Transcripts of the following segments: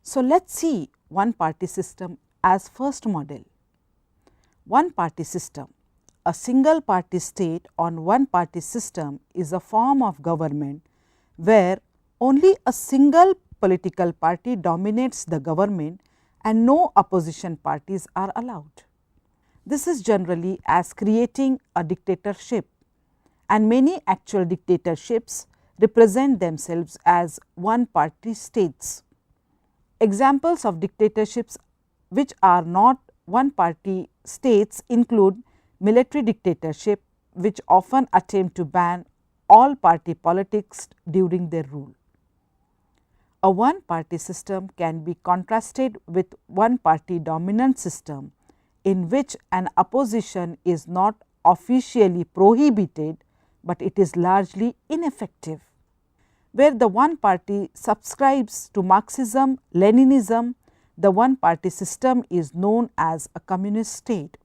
So, let us see one party system as first model. One party system. A single party state on one party system is a form of government where only a single political party dominates the government and no opposition parties are allowed. This is generally as creating a dictatorship, and many actual dictatorships represent themselves as one party states. Examples of dictatorships which are not one party states include military dictatorship, which often attempt to ban all party politics during their rule. A one party system can be contrasted with one party dominant system, in which an opposition is not officially prohibited, but it is largely ineffective. Where the one party subscribes to Marxism, Leninism, the one party system is known as a communist state.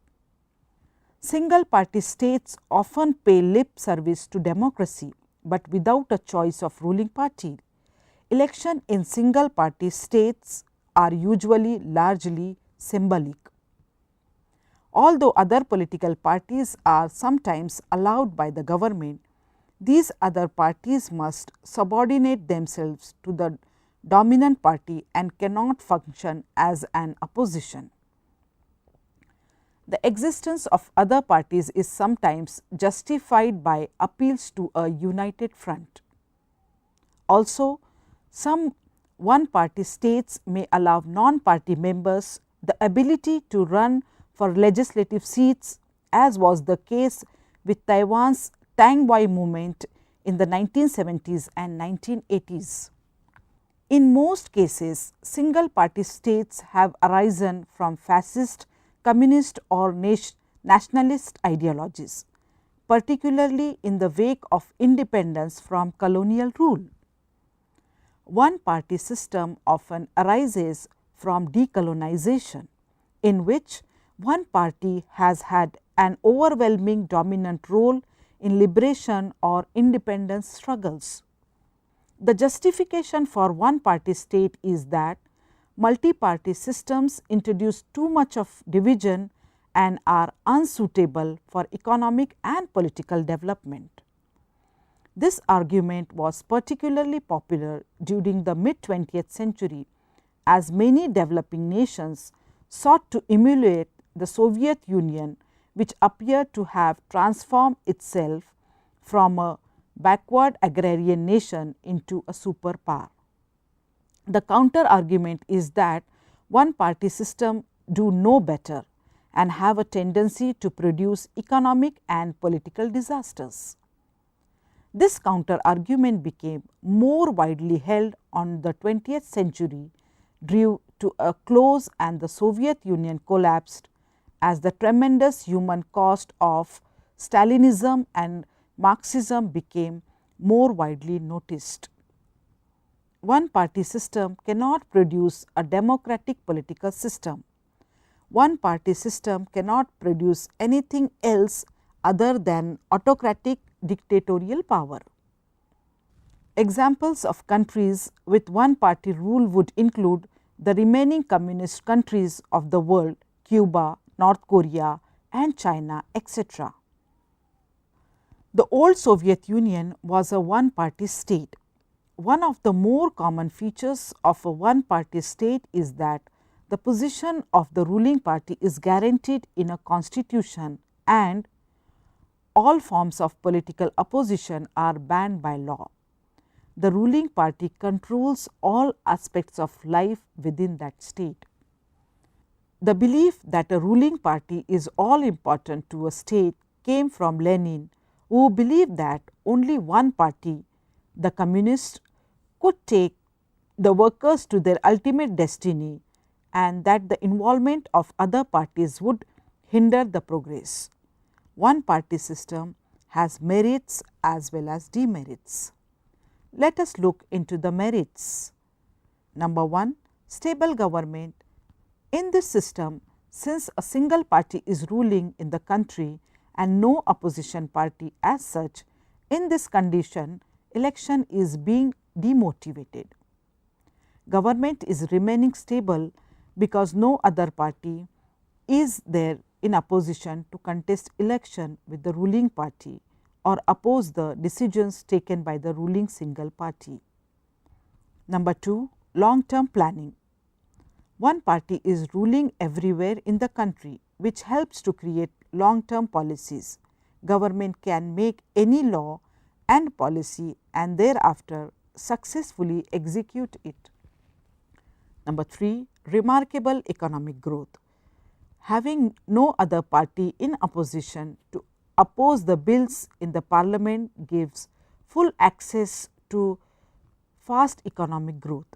Single party states often pay lip service to democracy, but without a choice of ruling party. Elections in single party states are usually largely symbolic. Although other political parties are sometimes allowed by the government, these other parties must subordinate themselves to the dominant party and cannot function as an opposition. The existence of other parties is sometimes justified by appeals to a united front. Also, some one party states may allow non-party members the ability to run for legislative seats, as was the case with Taiwan's Tangwai movement in the 1970s and 1980s. In most cases, single party states have arisen from fascist, communist or nationalist ideologies, particularly in the wake of independence from colonial rule. One party system often arises from decolonization, in which one party has had an overwhelming dominant role in liberation or independence struggles. The justification for one party state is that multi-party systems introduce too much of division and are unsuitable for economic and political development. This argument was particularly popular during the mid-20th century, as many developing nations sought to emulate the Soviet Union, which appeared to have transformed itself from a backward agrarian nation into a superpower. The counter argument is that one party system do no better and have a tendency to produce economic and political disasters. This counter argument became more widely held on the 20th century due to a close and the Soviet Union collapsed, as the tremendous human cost of Stalinism and Marxism became more widely noticed. One party system cannot produce a democratic political system. One party system cannot produce anything else other than autocratic dictatorial power. Examples of countries with one party rule would include the remaining communist countries of the world, Cuba, North Korea and China, etc. The old Soviet Union was a one party state. One of the more common features of a one party state is that the position of the ruling party is guaranteed in a constitution and all forms of political opposition are banned by law. The ruling party controls all aspects of life within that state. The belief that a ruling party is all important to a state came from Lenin, who believed that only one party, the communists, could take the workers to their ultimate destiny and that the involvement of other parties would hinder the progress. One party system has merits as well as demerits. Let us look into the merits. Number 1, stable government. In this system, since a single party is ruling in the country and no opposition party as such, in this condition election is being demotivated. Government is remaining stable because no other party is there in opposition to contest election with the ruling party or oppose the decisions taken by the ruling single party. Number 2, long term planning. One party is ruling everywhere in the country, which helps to create long term policies. Government can make any law and policy and thereafter successfully execute it. Number 3, remarkable economic growth. Having no other party in opposition to oppose the bills in the parliament gives full access to fast economic growth.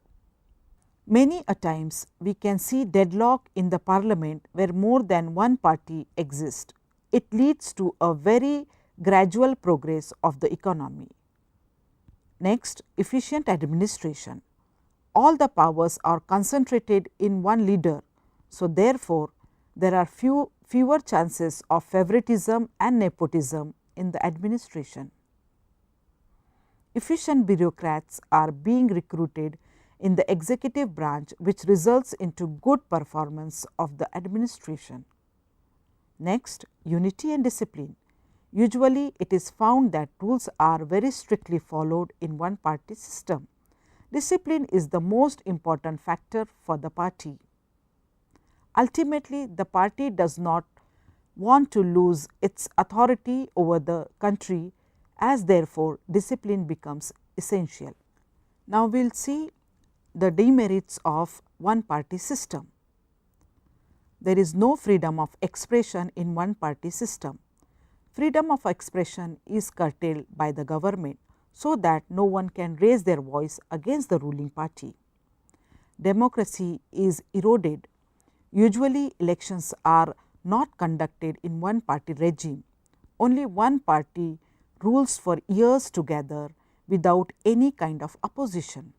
Many a times we can see deadlock in the parliament where more than one party exists. It leads to a very gradual progress of the economy. Next, efficient administration. All the powers are concentrated in one leader. So, therefore, there are fewer chances of favoritism and nepotism in the administration. Efficient bureaucrats are being recruited in the executive branch, which results into good performance of the administration. Next, unity and discipline. Usually, it is found that rules are very strictly followed in one party system. Discipline is the most important factor for the party. Ultimately, the party does not want to lose its authority over the country, as therefore, discipline becomes essential. Now, we will see the demerits of one party system. There is no freedom of expression in one party system. Freedom of expression is curtailed by the government so that no one can raise their voice against the ruling party. Democracy is eroded. Usually, elections are not conducted in one party regime. Only one party rules for years together without any kind of opposition.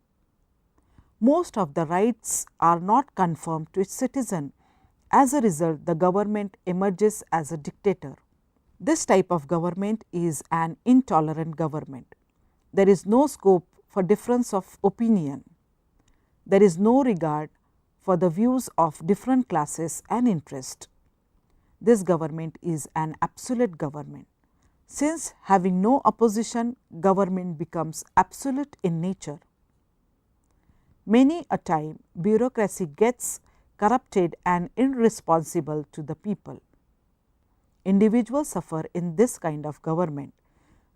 Most of the rights are not confirmed to its citizen. As a result, the government emerges as a dictator. This type of government is an intolerant government. There is no scope for difference of opinion. There is no regard for the views of different classes and interests. This government is an absolute government. Since having no opposition, government becomes absolute in nature. Many a time, bureaucracy gets corrupted and irresponsible to the people. Individuals suffer in this kind of government.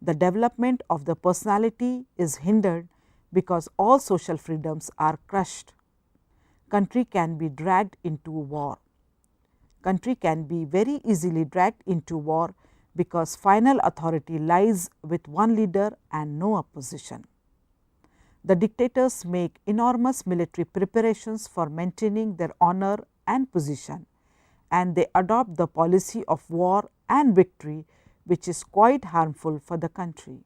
The development of the personality is hindered because all social freedoms are crushed. Country can be dragged into war. Country can be very easily dragged into war because final authority lies with one leader and no opposition. The dictators make enormous military preparations for maintaining their honor and position, and they adopt the policy of war and victory, which is quite harmful for the country.